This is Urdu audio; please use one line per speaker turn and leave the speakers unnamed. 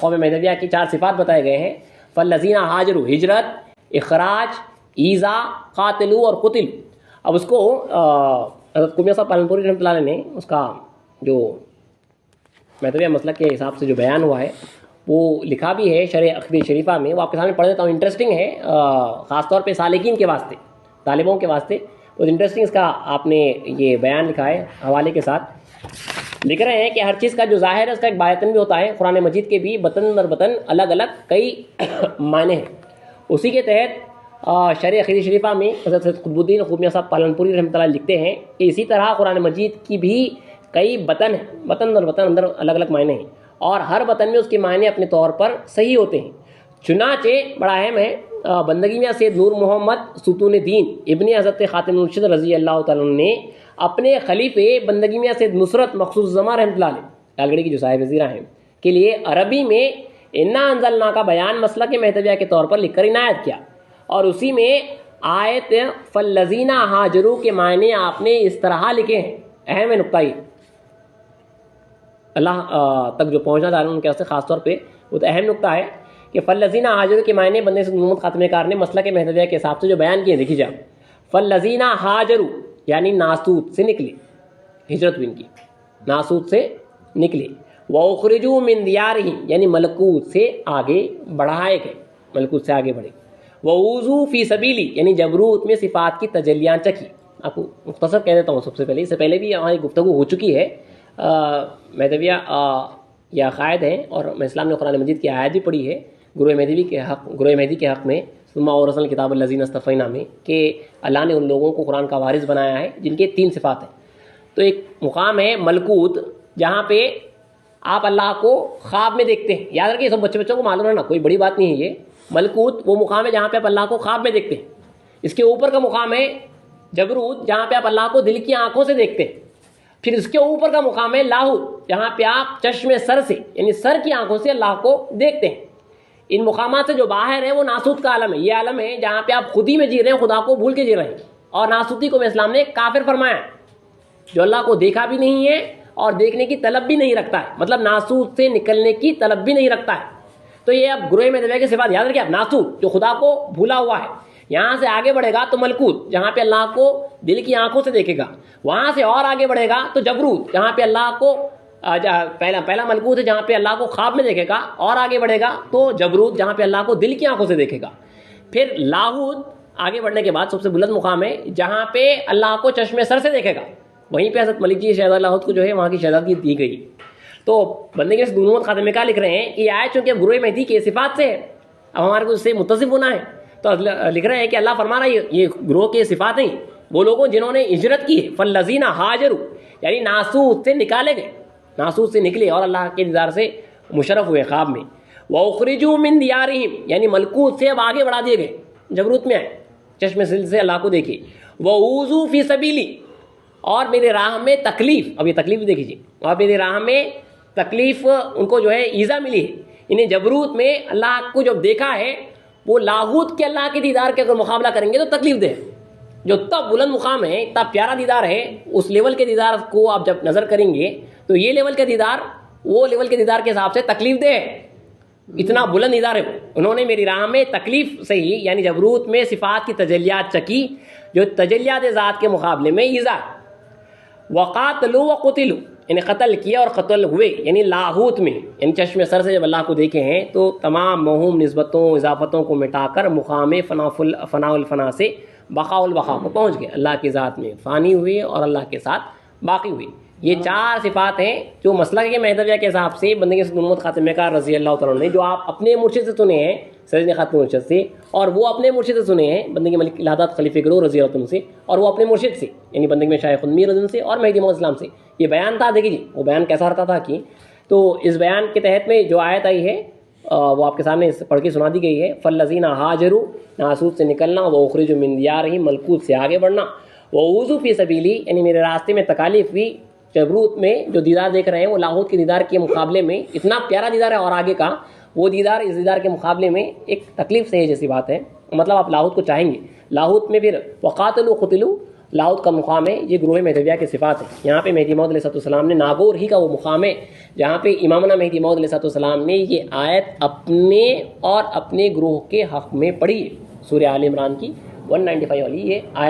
قوم مہدویہ کی 4 صفات بتائے گئے ہیں. فالذین ہاجروا، ہجرت، اخراج، ایذا، قاتلوا اور قتلوا. اب اس کو حضرت قمیہ صاحب پالنپوری رحمۃ اللہ علیہ نے اس کا جو مہدویہ مسلک کے حساب سے جو بیان ہوا ہے وہ لکھا بھی ہے شرح عقیدہ شریفہ میں. وہ آپ کے سامنے پڑھ دیتا ہوں. انٹرسٹنگ ہے، خاص طور پہ سالکین کے واسطے، طالبوں کے واسطے بہت انٹرسٹنگ اس کا آپ نے یہ بیان لکھا ہے. حوالے کے ساتھ لکھ رہے ہیں کہ ہر چیز کا جو ظاہر ہے اس کا ایک باطن بھی ہوتا ہے. قرآن مجید کے بھی بطن اور بطن الگ الگ کئی معنی ہیں. اسی کے تحت شرح عقیدہ شریفہ میں حضرت قطب الدین قطب صاحب پالنپوری رحمۃ اللہ لکھتے ہیں کہ اسی طرح قرآن مجید کی بھی کئی بطن ہیں. بطن اور بطن اندر الگ الگ معنی ہیں اور ہر بطن میں اس کے معنی اپنے طور پر صحیح ہوتے ہیں. چنانچہ بڑا اہم ہے، بندگی میں سید نور محمد ستون دین ابن حضرت خاتم المرشد رضی اللہ تعالیٰ عنہ نے اپنے خلیفے بندگی میں سید نصرت مخصوص زمان رحمۃ اللہ علیہ لالگڑھی کی جو صاحب وزیرہ ہیں کے لیے عربی میں انا انزلنا کا بیان مسلک مہدویہ کے طور پر لکھ کر عنایت کیا. اور اسی میں آیت فالذین ہاجروا کے معنی آپ نے اس طرح لکھے ہیں. اہم نقطہ یہ اللہ تک جو پہنچنا چاہ رہے ہیں ان کے واسطے خاص طور پہ وہ تو اہم نقطہ ہے کہ فالذین ہاجروا کے معنی بندے سے محمد خاتمہ کار نے مسلک مہدویہ کے حساب سے جو بیان کیے دیکھیے جائے. فالذین ہاجروا یعنی ناسوت سے نکلے، ہجرت بھی ان کی ناسوت سے نکلے. واخرجوا من دیارہم یعنی ملکوت سے آگے بڑھائے گئے، ملکوت سے آگے بڑھے. ووضو فی سبیلی یعنی جبروت میں صفات کی تجلیاں چکی. آپ کو مختصر کہہ دیتا ہوں. سب سے پہلے، اس سے پہلے بھی ہماری گفتگو ہو چکی ہے. مہدویہ یہ عقائد ہیں اور میں اسلام نے قرآن مجید کی آیت بھی پڑھی ہے گروہ مہدی کے حق میں ثم اورثنا الکتاب الذین اصطفینا میں کہ اللہ نے ان لوگوں کو قرآن کا وارث بنایا ہے جن کے 3 صفات ہیں. تو ایک مقام ہے ملکوت جہاں پہ آپ اللہ کو خواب میں دیکھتے ہیں. یاد رکھیے، سب بچوں کو معلوم ہے نا، کوئی بڑی بات نہیں ہے. یہ ملکوت وہ مقام ہے جہاں پہ آپ اللہ کو خواب میں دیکھتے ہیں. اس کے اوپر کا مقام ہے جبروت جہاں پہ آپ اللہ کو دل کی آنکھوں سے دیکھتے ہیں. پھر اس کے اوپر کا مقام ہے لاہوت جہاں پہ آپ چشم سر سے یعنی سر کی آنکھوں سے اللہ کو دیکھتے ہیں. ان مقامات سے جو باہر ہے وہ ناسوت کا عالم ہے. یہ عالم ہے جہاں پہ آپ خود ہی میں جی رہے ہیں، خدا کو بھول کے جی رہے ہیں. اور ناسوتی کو اسلام نے کافر فرمایا ہے، جو اللہ کو دیکھا بھی نہیں ہے اور دیکھنے کی طلب بھی نہیں رکھتا ہے، مطلب ناسوت سے نکلنے کی طلب بھی نہیں رکھتا ہے. تو یہ اب گروہ مہدویہ کے صفات یاد رکھیے. اب ناسوت جو خدا کو بھولا ہوا ہے، یہاں سے آگے بڑھے گا تو ملکوت جہاں پہ اللہ کو دل کی آنکھوں سے دیکھے گا. وہاں سے اور آگے بڑھے گا تو جبروت جہاں پہ اللہ کو پہلا ملکوت ہے جہاں پہ اللہ کو خواب میں دیکھے گا. اور آگے بڑھے گا تو جبروت جہاں پہ اللہ کو دل کی آنکھوں سے دیکھے گا. پھر لاہوت آگے بڑھنے کے بعد سب سے بلند مقام ہے جہاں پہ اللہ کو چشم سر سے دیکھے گا. وہیں پہ حضرت ملک جی شہزادہ لاہوت کو جو ہے وہاں کی شہزادگی دی گئی. تو بندے کے محمد خاتمہ کا لکھ رہے ہیں کہ یہ آیت چونکہ گروہ مہدی کے صفات سے ہے، اب ہمارے کو اس سے متصف ہونا ہے. تو لکھ رہے ہیں کہ اللہ فرما رہا ہے یہ گروہ کے صفات ہیں وہ لوگوں جنہوں نے ہجرت کی ہے. فالذین ہاجروا یعنی ناسوت سے نکالے گئے، ناسوت سے نکلے اور اللہ کے دیدار سے مشرف ہوئے خواب میں. واخرجوا من دیارہم یعنی ملکوت سے اب آگے بڑھا دیے گئے، جبروت میں آئے، چشم سل سے اللہ کو دیکھے. ووضو فی سبیلی اور میرے راہ میں تکلیف، اب یہ تکلیف دیکھ لیجیے، اور میرے راہ میں تکلیف ان کو جو ہے ایذا ملی ہے. انہیں جبروت میں اللہ کو جب دیکھا ہے وہ لاہوت کے اللہ کے دیدار کے اگر مقابلہ کریں گے تو تکلیف دے. جو اتنا بلند مقام ہے، اتنا پیارا دیدار ہے، اس لیول کے دیدار کو آپ جب نظر کریں گے تو یہ لیول کے دیدار وہ لیول کے دیدار کے حساب سے تکلیف دے ہے. اتنا بلند دیدار ہے. انہوں نے میری راہ میں تکلیف صحیح یعنی جبروت میں صفات کی تجلیات چکی جو تجلیات ذات کے مقابلے میں ایذا. وقاتلوا وقتلوا یعنی قتل کیا اور قتل ہوئے یعنی لاہوت میں یعنی چشم سر سے جب اللہ کو دیکھے ہیں تو تمام موہوم نسبتوں اضافتوں کو مٹا کر مقام فنا الفنا سے بقاء البقاء کو پہنچ گئے. اللہ کی ذات میں فانی ہوئے اور اللہ کے ساتھ باقی ہوئے. یہ 4 صفات ہیں جو مسلک کے مہدویہ کے حساب سے بندگی سے محمد خاتمہ کار رضی اللہ تعالیٰ نے جو آپ اپنے مرشد سے سنے ہیں سید خاتم مرشد سے، اور وہ اپنے مرشد سے سنے ہیں بندگی ملک الہدات خلیفہ گروہ رضی اللہ عنہ سے، اور وہ اپنے مرشد سے یعنی بندگی میں شیخ خدمی رضی اللہ سے اور مہدی محمد اسلام سے. یہ بیان تھا. دیکھیے جی وہ بیان کیسا رہتا تھا کہ تو اس بیان کے تحت میں جو آیت آئی ہے وہ آپ کے سامنے پڑھ کے سنا دی گئی ہے. فالذین ہاجروا ناسوت سے نکلنا، واخرجوا من دیارہم ملکوت سے آگے بڑھنا، ووضو فی سبیلی یعنی میرے راستے میں تکالیف بھی. جبروت میں جو دیدار دیکھ رہے ہیں وہ لاہوت کے دیدار کے مقابلے میں اتنا پیارا دیدار ہے اور آگے کا وہ دیدار اس دیدار کے مقابلے میں ایک تکلیف سے ہے جیسی بات ہے. مطلب آپ لاہوت کو چاہیں گے. لاہوت میں پھر وقاتلوا قتلوا لاہوت کا مقام ہے، یہ گروہ مہدویہ کے صفات ہیں۔ یہاں پہ مہدی موعود علیہ السلام نے ناگور ہی کا وہ مقام ہے جہاں پہ امامنا مہدی موعود علیہ السلام نے یہ آیت اپنے اور اپنے گروہ کے حق میں پڑھی ہے، سورہ آل عمران کی 195 والی یہ آیت